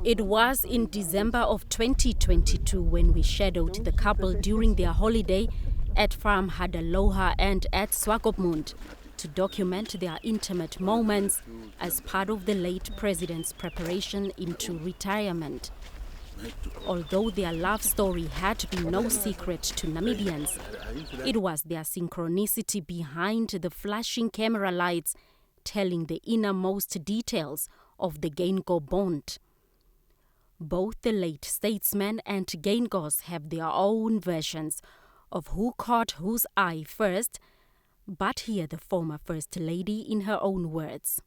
It was in December of 2022 when we shadowed the couple during their holiday at Farm Hadaloha and at Swakopmund to document their intimate moments as part of the late president's preparation into retirement. Although their love story had been no secret to Namibians, it was their synchronicity behind the flashing camera lights telling the innermost details of the Geingob bond. Both the late statesman and Geingos have their own versions of who caught whose eye first, but hear the former First Lady in her own words.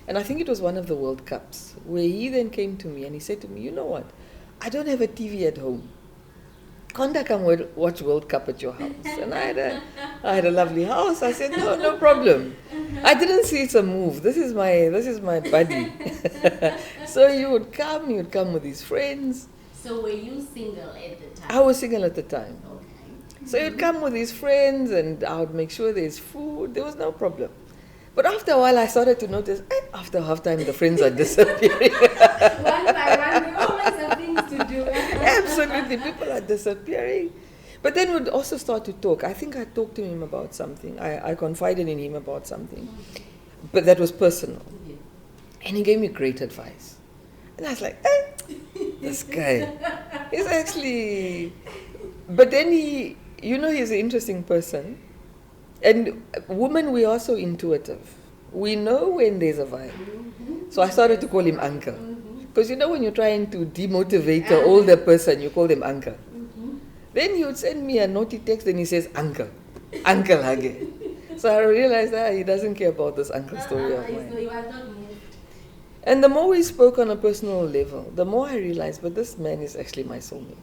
And I think it was one of the World Cups where he then came to me and he said to me, you know what, I don't have a TV at home. Can't I come watch World Cup at your house? And I had a lovely house. I said, no problem. I didn't see it's a move. This is my buddy. So he would come with his friends. So were you single at the time? I was single at the time. Okay. So he'd come with his friends and I would make sure there's food. There was no problem. But after a while I started to notice, after halftime the friends are disappearing. One by one, we always have things to do. Absolutely, people are disappearing. But then we'd also start to talk. I think I talked to him about something. I confided in him about something. But that was personal. And he gave me great advice. And I was like, this guy, he's actually... But then he's an interesting person. And women, we are so intuitive. We know when there's a vibe. So I started to call him uncle. Because when you're trying to demotivate an older person, you call them uncle. Then he would send me a naughty text and he says, uncle Hage. So I realized he doesn't care about this uncle story of mine. And the more we spoke on a personal level, the more I realized, but this man is actually my soulmate.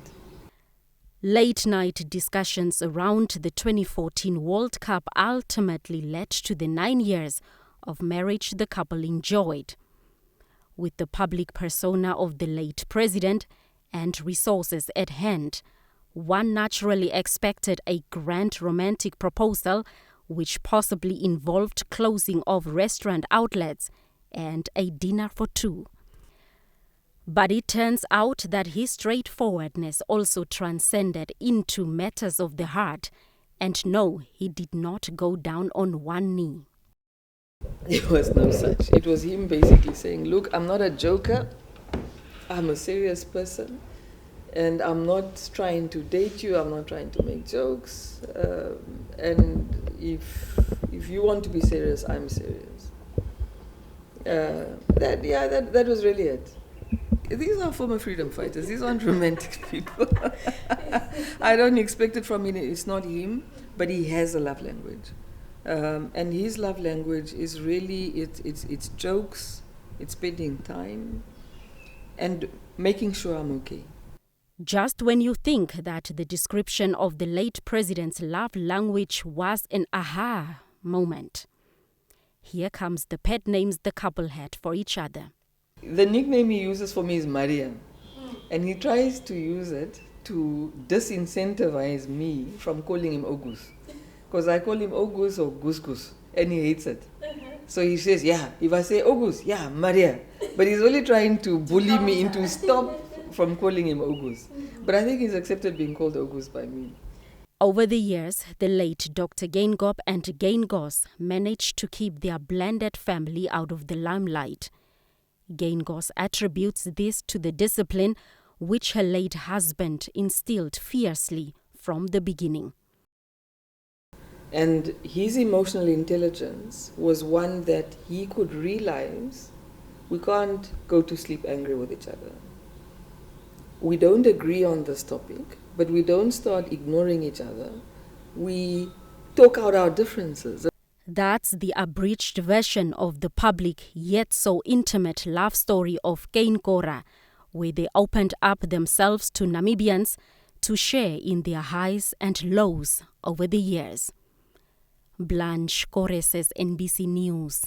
Late-night discussions around the 2014 World Cup ultimately led to the 9 years of marriage the couple enjoyed. With the public persona of the late president and resources at hand, one naturally expected a grand romantic proposal which possibly involved closing of restaurant outlets and a dinner for two. But it turns out that his straightforwardness also transcended into matters of the heart, and no, he did not go down on one knee. It was no such. It was him basically saying, look, I'm not a joker, I'm a serious person, and I'm not trying to date you, I'm not trying to make jokes, and if you want to be serious, I'm serious. That was really it. These are former freedom fighters. These aren't romantic people. I don't expect it from him. It's not him, but he has a love language. And his love language is really, it's jokes, it's spending time, and making sure I'm okay. Just when you think that the description of the late president's love language was an aha moment, here comes the pet names the couple had for each other. The nickname he uses for me is Maria, and he tries to use it to disincentivize me from calling him Ogus. Because I call him Ogus or Gus, and he hates it. So he says, if I say Ogus, Maria. But he's only trying to bully me into stop from calling him Ogus. But I think he's accepted being called Ogus by me. Over the years, the late Dr. Geingob and Geingos managed to keep their blended family out of the limelight. Geingos attributes this to the discipline which her late husband instilled fiercely from the beginning. And his emotional intelligence was one that he could realize we can't go to sleep angry with each other. We don't agree on this topic, but we don't start ignoring each other. We talk out our differences. That's the abridged version of the public yet so intimate love story of Geinkora, where they opened up themselves to Namibians to share in their highs and lows over the years. Blanche Kore says NBC News.